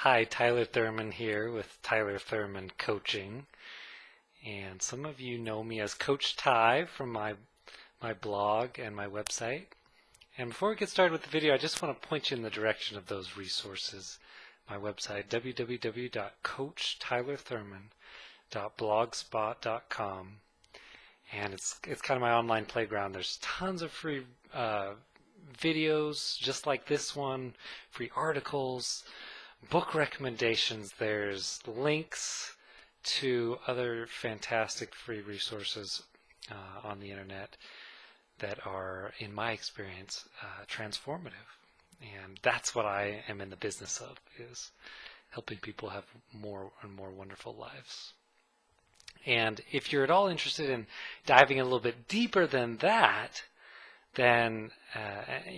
Hi, Tyler Thurman here with Tyler Thurman Coaching. And some of you know me as Coach Ty from my blog and my website. And before we get started with the video, I just want to point you in the direction of those resources. My website, www.coachtylerthurman.blogspot.com. And it's kind of my online playground. There's tons of free videos just like this one, free articles, book recommendations. There's links to other fantastic free resources on the internet that are, in my experience, transformative. And that's what I am in the business of, is helping people have more and more wonderful lives. And if you're at all interested in diving a little bit deeper than that, then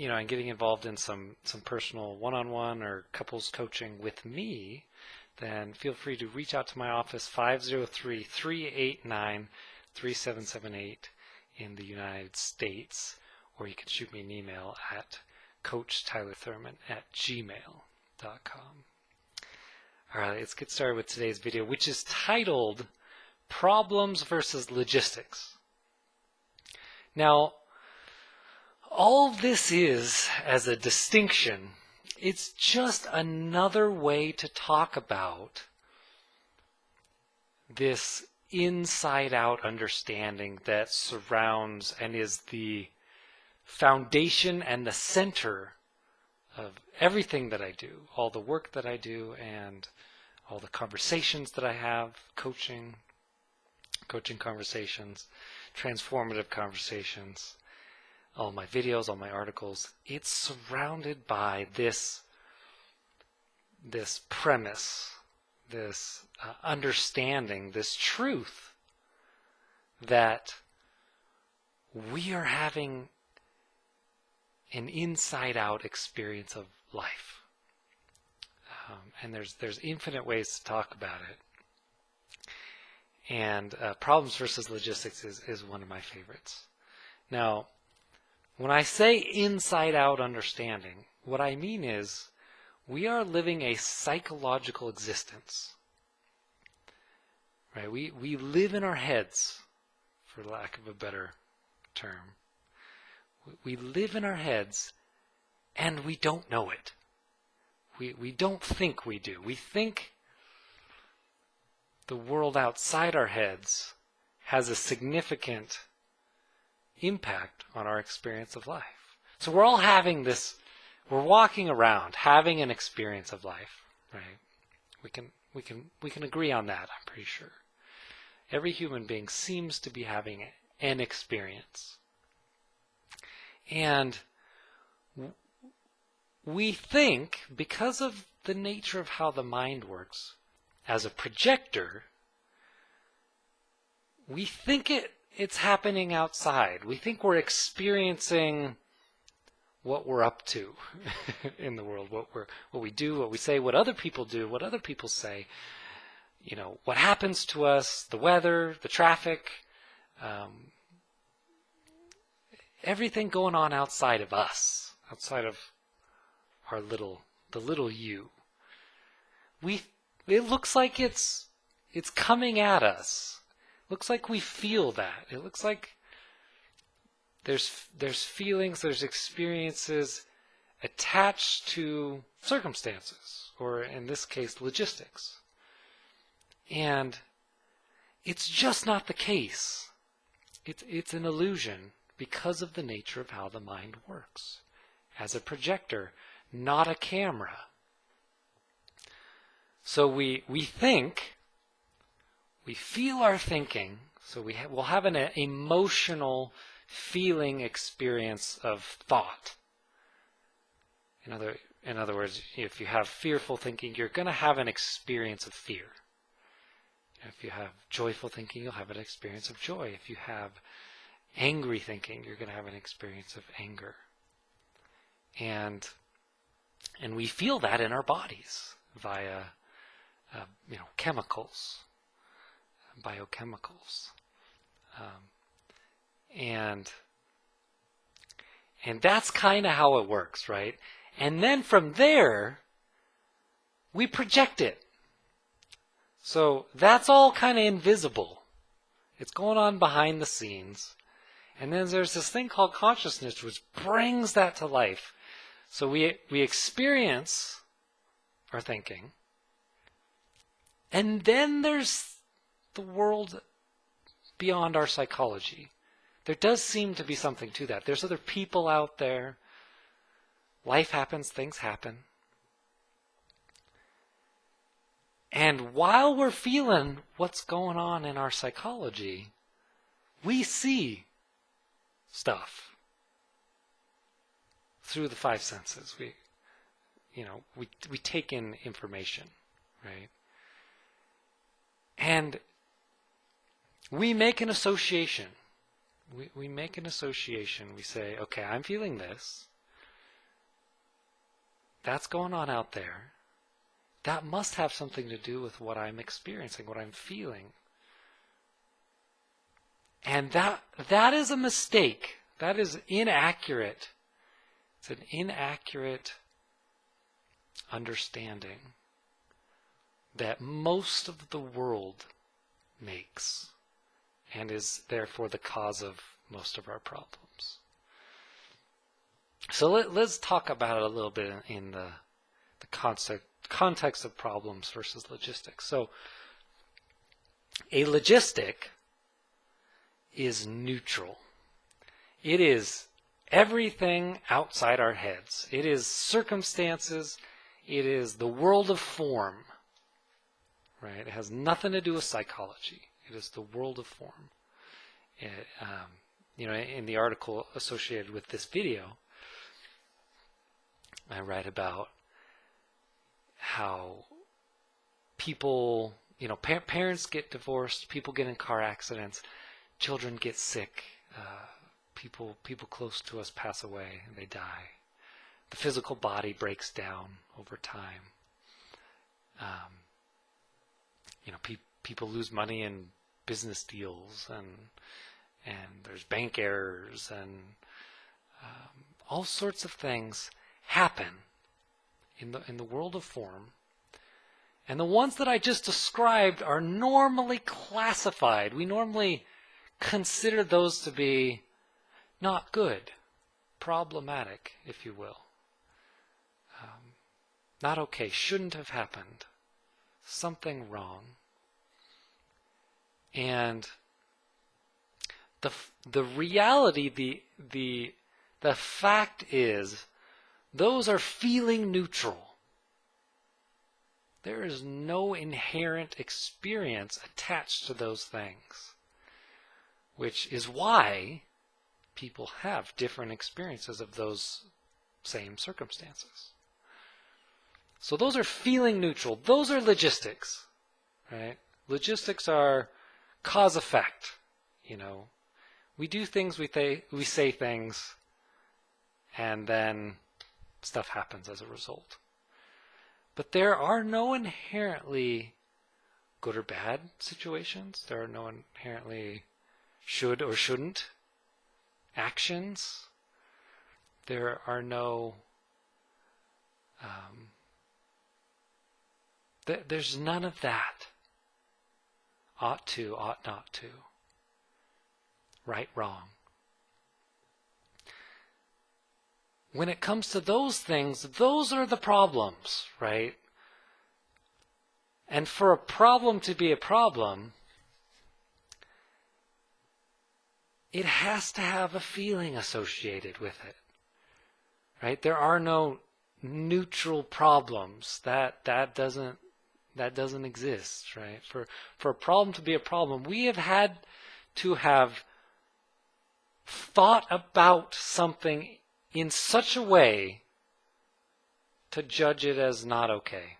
and getting involved in some personal one-on-one or couples coaching with me, then feel free to reach out to my office, 503-389-3778 in the United States, or you can shoot me an email at coachtylerthurman@gmail.com. All right, let's get started with today's video, which is titled Problems versus Logistics. Now, all this is, as a distinction, it's just another way to talk about this inside-out understanding that surrounds and is the foundation and the center of everything that I do, all the work that I do, and all the conversations that I have, coaching conversations, transformative conversations, all my videos, all my articles. It's surrounded by this premise, this understanding, this truth that we are having an inside-out experience of life. And there's infinite ways to talk about it. And Problems versus Logistics is one of my favorites. Now, when I say inside-out understanding, what I mean is we are living a psychological existence. Right? We live in our heads, for lack of a better term. We live in our heads, and we don't know it. We don't think we do. We think the world outside our heads has a significant impact on our experience of life. So we're all having this, we're walking around having an experience of life, right? We can agree on that, I'm pretty sure. Every human being seems to be having an experience. And we think, because of the nature of how the mind works, as a projector, we think it's happening outside. We think we're experiencing what we're up to in the world, what we do, what we say, what other people do, what other people say, what happens to us, the weather, the traffic, everything going on outside of us, outside of the little you. It looks like it's coming at us. Looks like we feel that. It looks like there's feelings, there's experiences attached to circumstances, or in this case, logistics. And it's just not the case. It's an illusion because of the nature of how the mind works. As a projector, not a camera. So we think, we feel our thinking, so we'll have an emotional feeling experience of thought. In other words, if you have fearful thinking, you're going to have an experience of fear. If you have joyful thinking, you'll have an experience of joy. If you have angry thinking, you're going to have an experience of anger. And we feel that in our bodies via chemicals, biochemicals, and that's kind of how it works, right? And then from there, we project it. So that's all kind of invisible. It's going on behind the scenes. And then there's this thing called consciousness, which brings that to life. So we experience our thinking. And then there's the world beyond our psychology. There does seem to be something to that. There's other people out there. Life happens, things happen. And while we're feeling what's going on in our psychology, we see stuff through the five senses. We take in information, right? And we make an association. We make an association. We say, okay, I'm feeling this. That's going on out there. That must have something to do with what I'm experiencing, what I'm feeling. And that is a mistake. That is inaccurate. It's an inaccurate understanding that most of the world makes and is therefore the cause of most of our problems. So let's talk about it a little bit in the context of problems versus logistics. So a logistic is neutral. It is everything outside our heads. It is circumstances. It is the world of form. Right? It has nothing to do with psychology. It is the world of form. In the article associated with this video, I write about how people, parents get divorced, people get in car accidents, children get sick, people close to us pass away and they die. The physical body breaks down over time. People lose money in business deals, and there's bank errors, and all sorts of things happen in the world of form. And the ones that I just described are normally classified. We normally consider those to be not good, problematic, if you will. Not okay, shouldn't have happened, something wrong. And the reality, the fact is, those are feeling neutral. There is no inherent experience attached to those things, which is why people have different experiences of those same circumstances. So those are feeling neutral. Those are logistics, right? Logistics are cause-effect. We do things, we say things, and then stuff happens as a result. But there are no inherently good or bad situations. There are no inherently should or shouldn't actions. There are no there's none of that. Ought to, ought not to. Right, wrong. When it comes to those things, those are the problems, right? And for a problem to be a problem, it has to have a feeling associated with it, right? There are no neutral problems. That doesn't exist, right? For a problem to be a problem, we have had to have thought about something in such a way to judge it as not okay,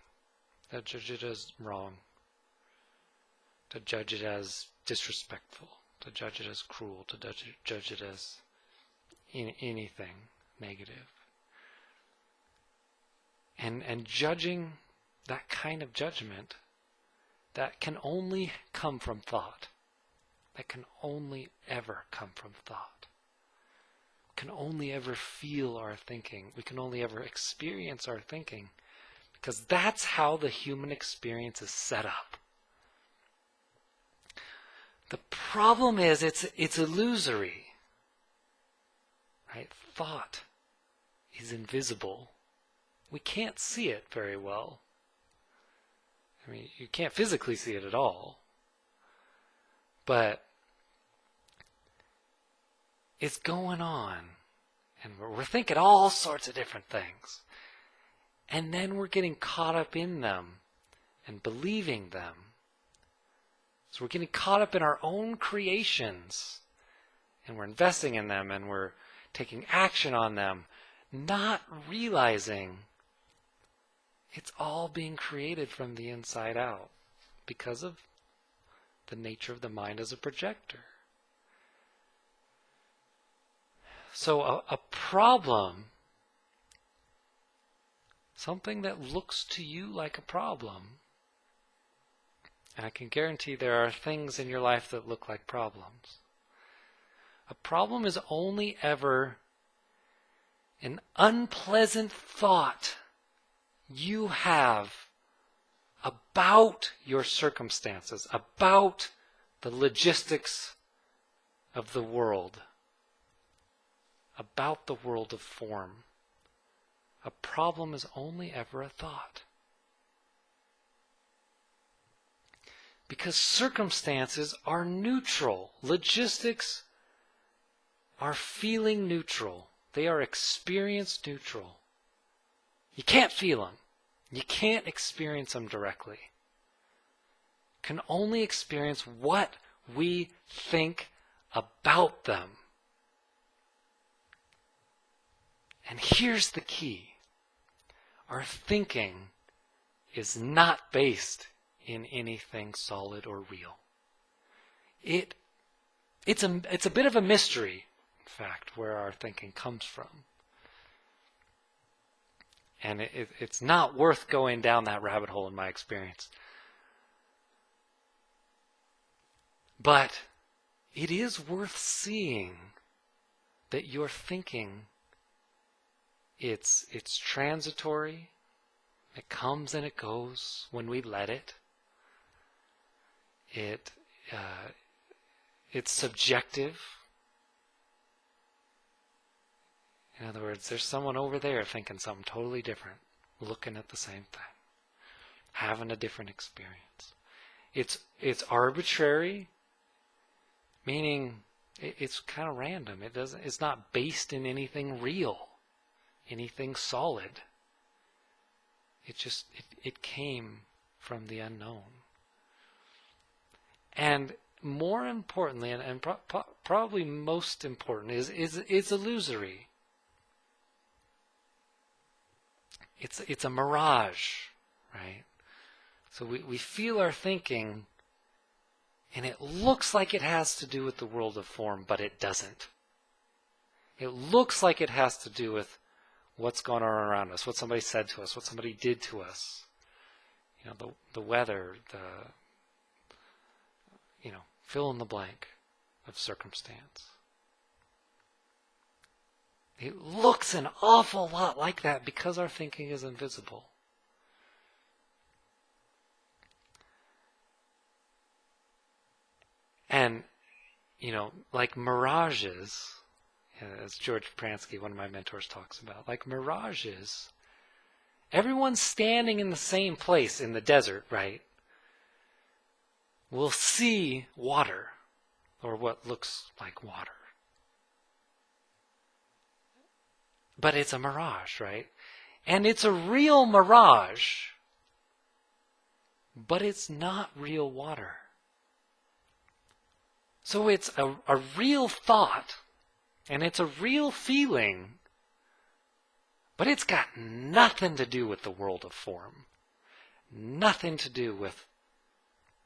to judge it as wrong, to judge it as disrespectful, to judge it as cruel, to judge it as anything negative. And judging that kind of judgment, that can only come from thought. That can only ever come from thought. We can only ever feel our thinking. We can only ever experience our thinking because that's how the human experience is set up. The problem is it's illusory. Right? Thought is invisible. We can't see it very well. I mean, you can't physically see it at all. But it's going on. And we're thinking all sorts of different things. And then we're getting caught up in them and believing them. So we're getting caught up in our own creations. And we're investing in them and we're taking action on them, not realizing it's all being created from the inside out because of the nature of the mind as a projector. So a problem, something that looks to you like a problem, and I can guarantee there are things in your life that look like problems. A problem is only ever an unpleasant thought you have about your circumstances, about the logistics of the world, about the world of form. A problem is only ever a thought. Because circumstances are neutral. Logistics are feeling neutral. They are experience neutral. You can't feel them. You can't experience them directly. You can only experience what we think about them. And here's the key. Our thinking is not based in anything solid or real. It's a bit of a mystery, in fact, where our thinking comes from. And it's not worth going down that rabbit hole in my experience. But it is worth seeing that your thinking, it's transitory. It comes and it goes when we let it. It's subjective. In other words, there's someone over there thinking something totally different, looking at the same thing, having a different experience. It's arbitrary, meaning it's kind of random. It's not based in anything real, anything solid. It came from the unknown. And more importantly, and probably most important, is illusory. It's a mirage, right? So we feel our thinking, and it looks like it has to do with the world of form, but it doesn't. It looks like it has to do with what's going on around us, what somebody said to us, what somebody did to us. You know, the weather, fill in the blank of circumstance. It looks an awful lot like that because our thinking is invisible. And, like mirages, as George Pransky, one of my mentors, talks about, like mirages, everyone's standing in the same place in the desert, right? Will see water, or what looks like water. But it's a mirage, right? And it's a real mirage, but it's not real water. So it's a real thought, and it's a real feeling, but it's got nothing to do with the world of form. Nothing to do with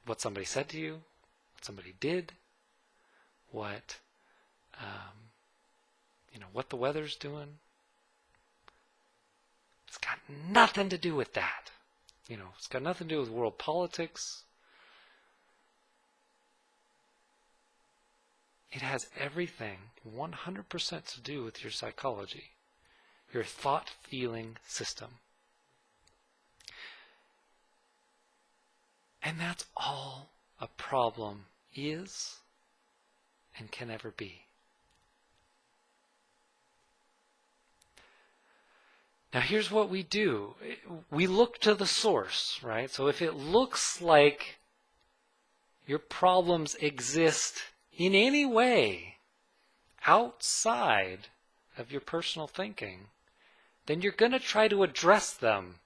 what somebody said to you, what somebody did, what the weather's doing. It's got nothing to do with that. It's got nothing to do with world politics. It has everything 100% to do with your psychology, your thought-feeling system. And that's all a problem is and can ever be. Now here's what we do. We look to the source, right? So if it looks like your problems exist in any way outside of your personal thinking, then you're going to try to address them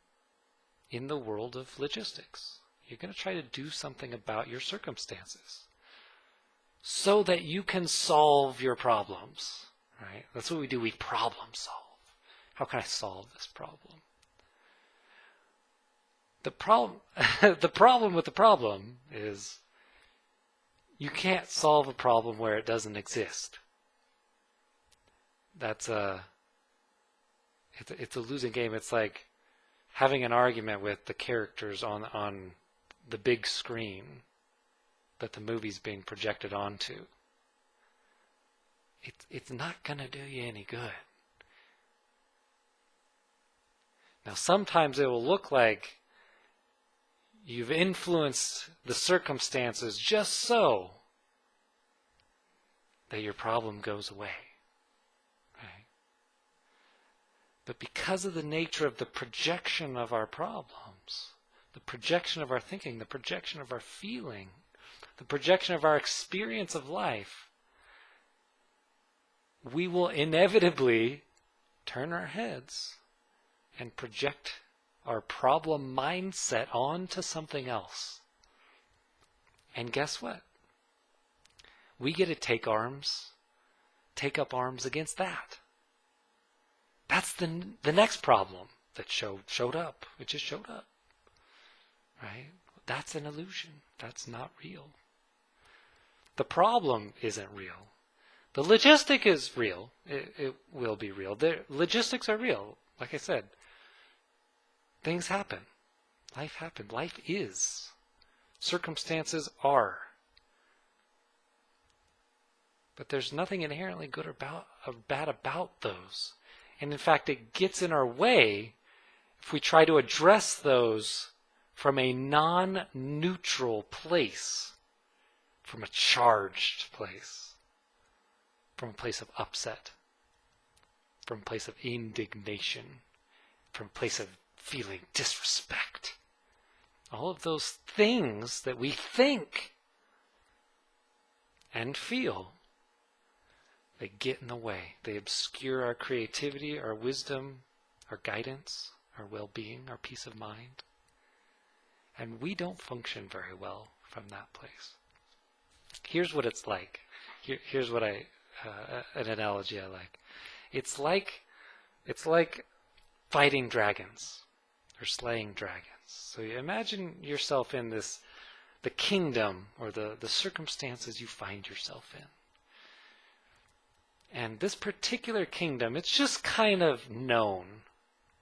in the world of logistics. You're going to try to do something about your circumstances so that you can solve your problems, right? That's what we do. We problem solve. How can I solve this problem? The problem with the problem is you can't solve a problem where it doesn't exist. It's a losing game. It's like having an argument with the characters on the big screen that the movie's being projected onto. It's not going to do you any good. Now, sometimes it will look like you've influenced the circumstances just so that your problem goes away. Right? But because of the nature of the projection of our problems, the projection of our thinking, the projection of our feeling, the projection of our experience of life, we will inevitably turn our heads and project our problem mindset onto something else. And guess what? We get to take up arms against that. That's the next problem that showed up. It just showed up. Right? That's an illusion. That's not real. The problem isn't real. The logistic is real. It will be real. The logistics are real. Like I said, things happen. Life happens. Life is. Circumstances are. But there's nothing inherently good or bad about those. And in fact, it gets in our way if we try to address those from a non-neutral place, from a charged place, from a place of upset, from a place of indignation, from a place of feeling disrespect. All of those things that we think and feel, they get in the way. They obscure our creativity, our wisdom, our guidance, our well-being, our peace of mind. And we don't function very well from that place. Here's what it's like. Here's what an analogy I like. It's like fighting dragons or slaying dragons. So you imagine yourself in the kingdom or the circumstances you find yourself in. And this particular kingdom, it's just kind of known.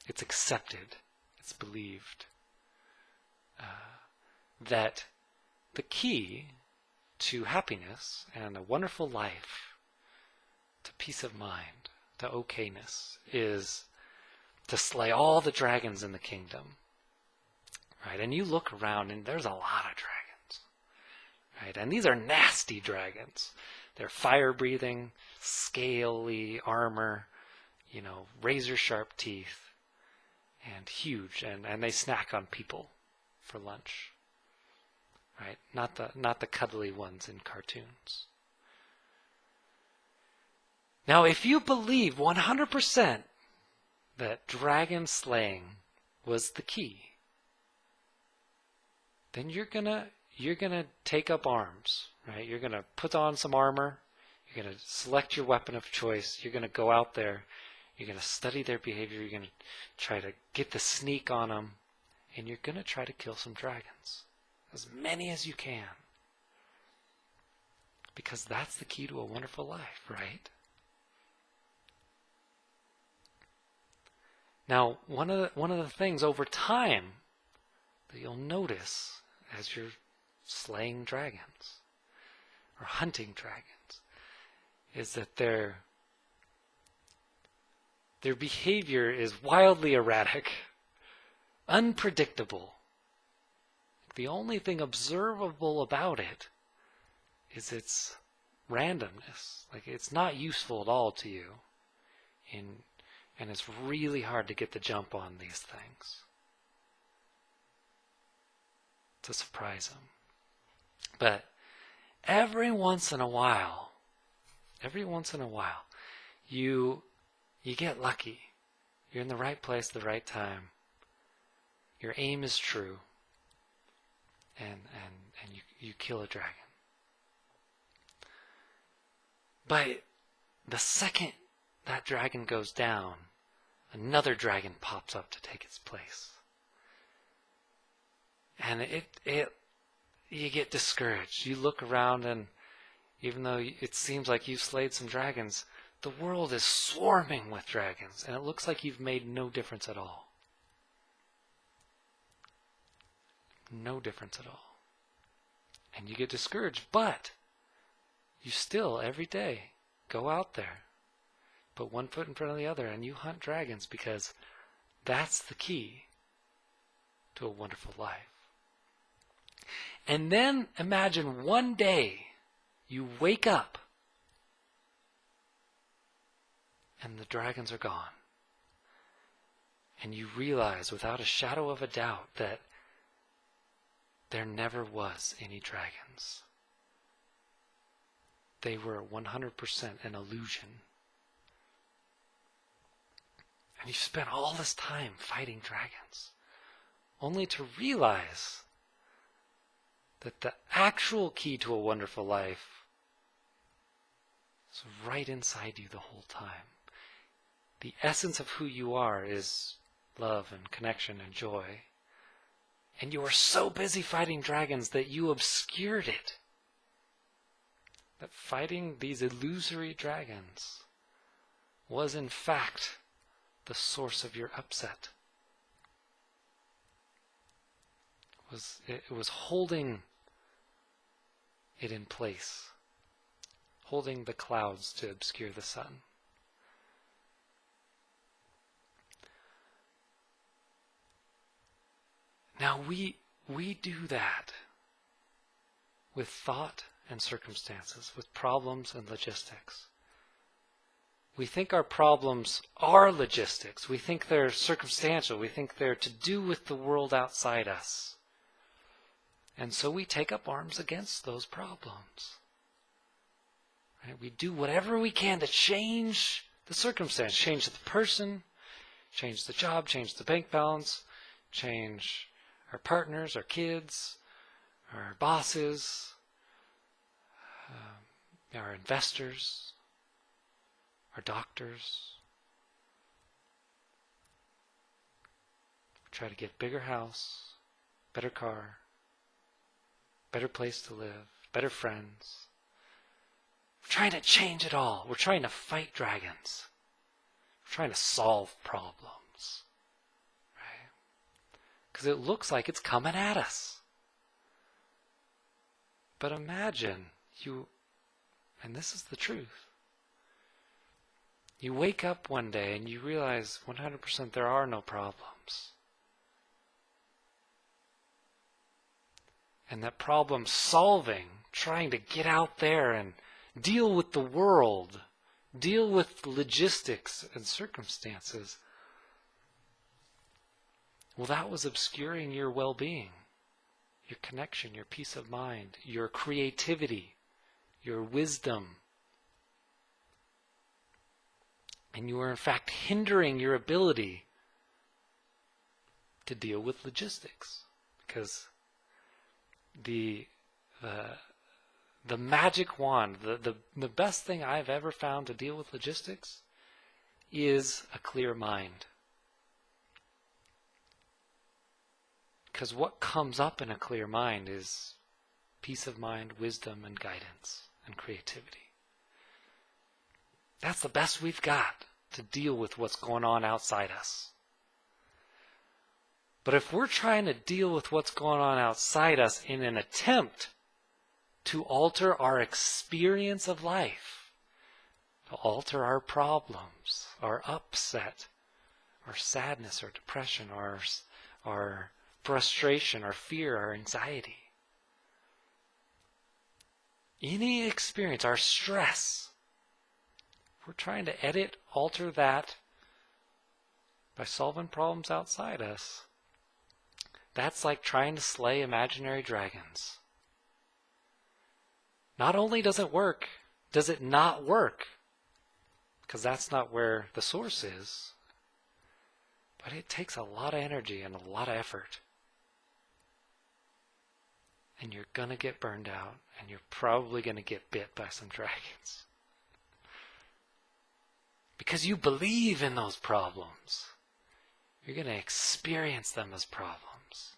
It's accepted. It's believed. That the key to happiness and a wonderful life, to peace of mind, to okayness, is to slay all the dragons in the kingdom. Right? And you look around and there's a lot of dragons. Right? And these are nasty dragons. They're fire-breathing, scaly armor, razor-sharp teeth, and huge, and they snack on people for lunch. Right? Not the cuddly ones in cartoons. Now, if you believe 100% that dragon slaying was the key, then you're gonna take up arms, right? You're gonna put on some armor. You're gonna select your weapon of choice. You're gonna go out there. You're gonna study their behavior. You're gonna try to get the sneak on them, and you're gonna try to kill some dragons. As many as you can. Because that's the key to a wonderful life, right? Now, one of the things over time that you'll notice as you're slaying dragons or hunting dragons is that their behavior is wildly erratic, unpredictable, The only thing observable about it is its randomness. Like, it's not useful at all to you, and it's really hard to get the jump on these things, to surprise them. But every once in a while, you get lucky. You're in the right place at the right time. Your aim is true, and you kill a dragon. But the second that dragon goes down, another dragon pops up to take its place. And you get discouraged. You look around, and even though it seems like you've slayed some dragons, the world is swarming with dragons, and it looks like you've made no difference at all. No difference at all. And you get discouraged, but you still, every day, go out there, put one foot in front of the other, and you hunt dragons, because that's the key to a wonderful life. And then imagine one day you wake up and the dragons are gone. And you realize without a shadow of a doubt that there never was any dragons. They were 100% an illusion. And you spent all this time fighting dragons, only to realize that the actual key to a wonderful life is right inside you the whole time. The essence of who you are is love and connection and joy. And you are so busy fighting dragons that you obscured it. That fighting these illusory dragons was in fact the source of your upset. It was holding it in place, holding the clouds to obscure the sun. Now we do that with thought and circumstances, with problems and logistics. We think our problems are logistics. We think they're circumstantial. We think they're to do with the world outside us. And so we take up arms against those problems. Right? We do whatever we can to change the circumstance, change the person, change the job, change the bank balance, change our partners, our kids, our bosses, our investors, our doctors. We try to get bigger house, better car, better place to live, better friends. We're trying to change it all. We're trying to fight dragons. We're trying to solve problems. Right? Because it looks like it's coming at us. But imagine and this is the truth, you wake up one day and you realize 100% there are no problems. And that problem solving, trying to get out there and deal with the world, deal with logistics and circumstances, well, that was obscuring your well-being, your connection, your peace of mind, your creativity, your wisdom. And you are in fact hindering your ability to deal with logistics, because the magic wand, the best thing I've ever found to deal with logistics is a clear mind. Because what comes up in a clear mind is peace of mind, wisdom, and guidance, and creativity. That's the best we've got to deal with what's going on outside us. But if we're trying to deal with what's going on outside us in an attempt to alter our experience of life, to alter our problems, our upset, our sadness, our depression, our frustration, our fear, our anxiety. Any experience, our stress, we're trying to edit, alter that by solving problems outside us. That's like trying to slay imaginary dragons. Not only does it work, does it not work, because that's not where the source is, but it takes a lot of energy and a lot of effort. And you're going to get burned out, and you're probably going to get bit by some dragons. Because you believe in those problems. You're going to experience them as problems.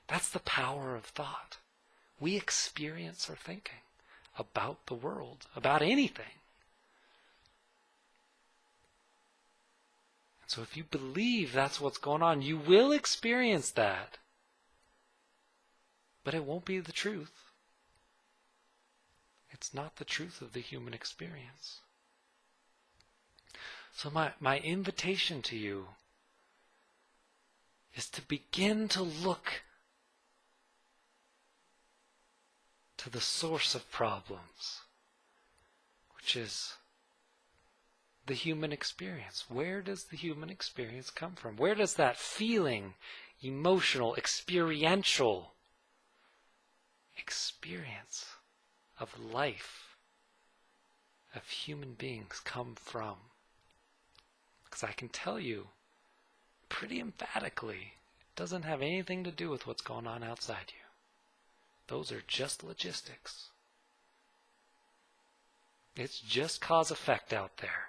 That's the power of thought. We experience our thinking about the world, about anything. And so if you believe that's what's going on, you will experience that. But it won't be the truth. It's not the truth of the human experience. So my invitation to you is to begin to look to the source of problems, which is the human experience. Where does the human experience come from? Where does that feeling, emotional, experiential experience of life, of human beings come from? Because I can tell you pretty emphatically, it doesn't have anything to do with what's going on outside you. Those are just logistics. It's just cause-effect out there.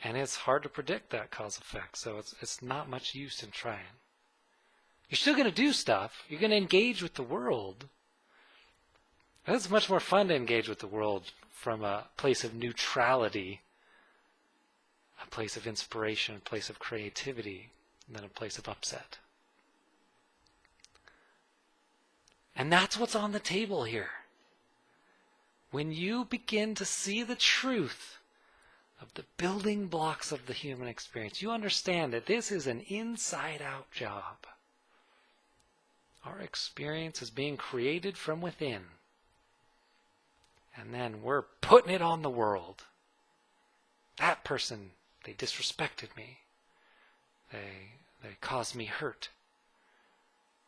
And it's hard to predict that cause-effect, so it's not much use in trying. You're still going to do stuff. You're going to engage with the world. And it's much more fun to engage with the world from a place of neutrality, a place of inspiration, a place of creativity, than a place of upset. And that's what's on the table here. When you begin to see the truth of the building blocks of the human experience, you understand that this is an inside-out job. Our experience is being created from within. And then we're putting it on the world. That person, they disrespected me. They caused me hurt.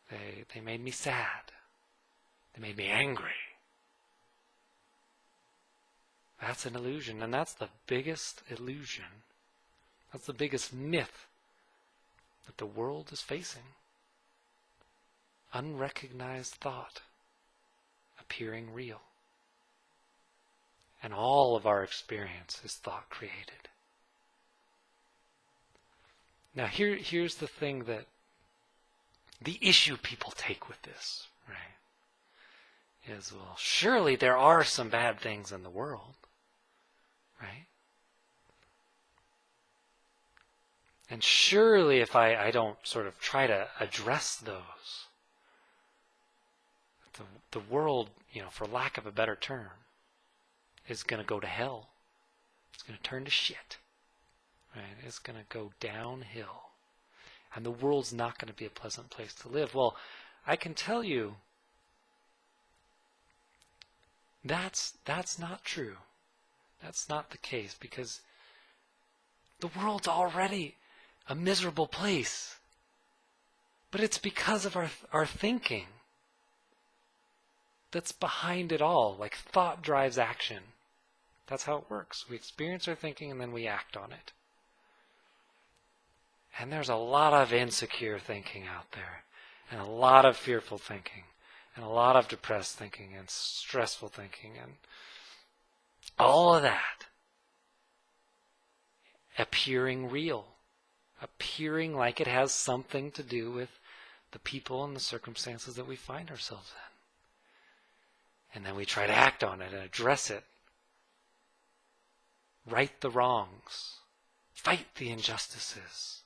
They made me sad. They made me angry. That's an illusion, and that's the biggest illusion. That's the biggest myth that the world is facing. Unrecognized thought appearing real. And all of our experience is thought created. Now here's the thing that the issue people take with this, right? Is, well, surely there are some bad things in the world, right? And surely if I don't sort of try to address those, the world, for lack of a better term, is going to go to hell. It's going to turn to shit, right? It's going to go downhill. And the world's not going to be a pleasant place to live. Well, I can tell you, that's not true. That's not the case, because the world's already a miserable place. But it's because of our thinking that's behind it all. Like, thought drives action. That's how it works. We experience our thinking and then we act on it. And there's a lot of insecure thinking out there, and a lot of fearful thinking, and a lot of depressed thinking, and stressful thinking, and all of that appearing real, appearing like it has something to do with the people and the circumstances that we find ourselves in. And then we try to act on it and address it, right the wrongs, fight the injustices,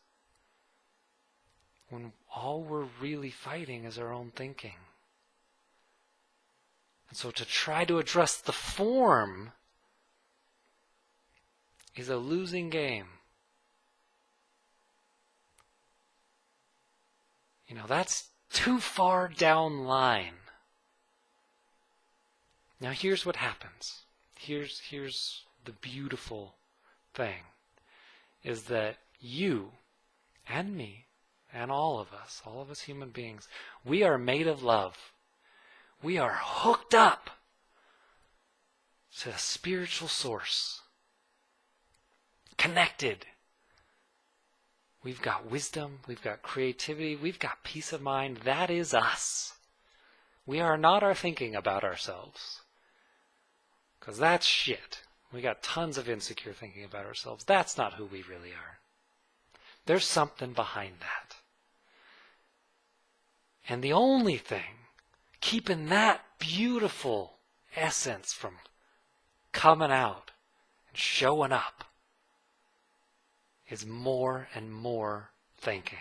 when all we're really fighting is our own thinking. And so to try to address the form is a losing game. That's too far down line. Now here's what happens. Here's the beautiful thing, is that you and me and all of us human beings, we are made of love. We are hooked up to a spiritual source, connected. We've got wisdom, we've got creativity, we've got peace of mind. That is us. We are not our thinking about ourselves, because that's shit. We got tons of insecure thinking about ourselves. That's not who we really are. There's something behind that. And the only thing keeping that beautiful essence from coming out and showing up is more and more thinking.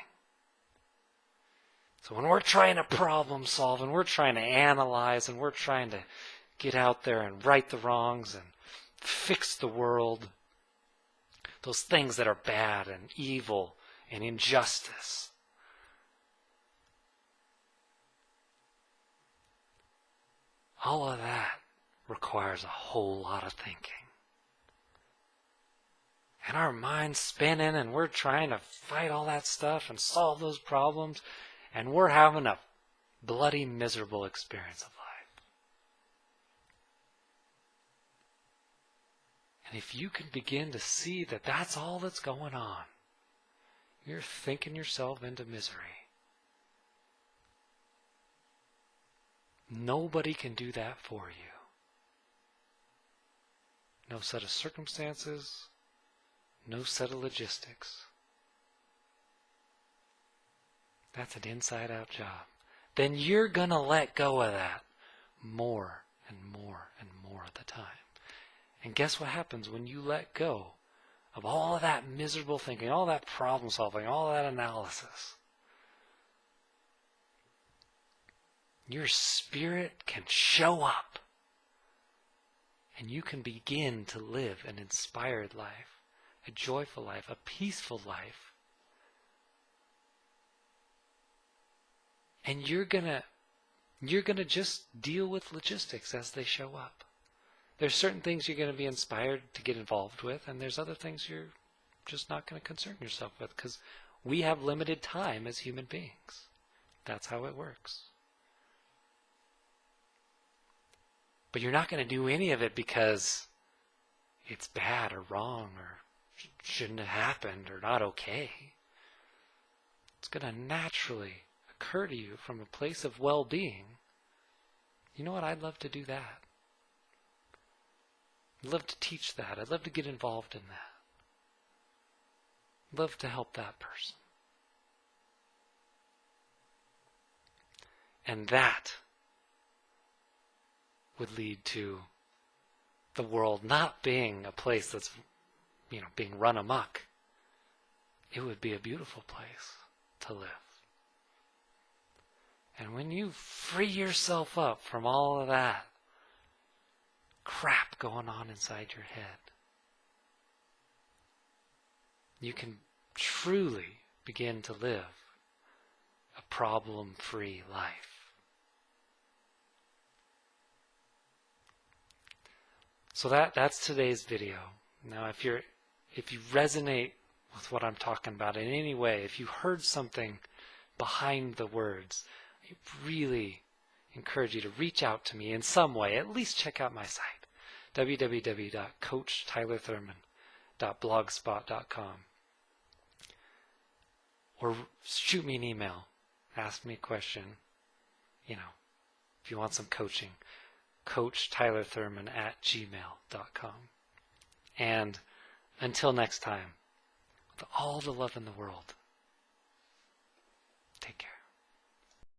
So when we're trying to problem solve and we're trying to analyze and we're trying to get out there and right the wrongs and fix the world, those things that are bad and evil and injustice, all of that requires a whole lot of thinking. And our mind's spinning and we're trying to fight all that stuff and solve those problems, and we're having a bloody, miserable experience of life. And if you can begin to see that that's all that's going on, you're thinking yourself into misery. Nobody can do that for you. No set of circumstances, no set of logistics. That's an inside-out job. Then you're going to let go of that more and more and more of the time. And guess what happens when you let go of all of that miserable thinking, all that problem solving, all that analysis? Your spirit can show up, and you can begin to live an inspired life, a joyful life, a peaceful life. And you're gonna just deal with logistics as they show up. There's certain things you're going to be inspired to get involved with, and there's other things you're just not going to concern yourself with, because we have limited time as human beings. That's how it works. But you're not going to do any of it because it's bad or wrong or shouldn't have happened or not okay. It's going to naturally occur to you from a place of well-being. You know what? I'd love to do that. I'd love to teach that. I'd love to get involved in that. I'd love to help that person. And that would lead to the world not being a place that's, being run amok. It would be a beautiful place to live. And when you free yourself up from all of that crap going on inside your head, you can truly begin to live a problem-free life. So that's today's video. Now, if you resonate with what I'm talking about in any way, if you heard something behind the words, I really encourage you to reach out to me in some way. At least check out my site, www.coachtylerthurman.blogspot.com, or shoot me an email, ask me a question, if you want some coaching, coachtylerthurman@gmail.com. And until next time, with all the love in the world, take care.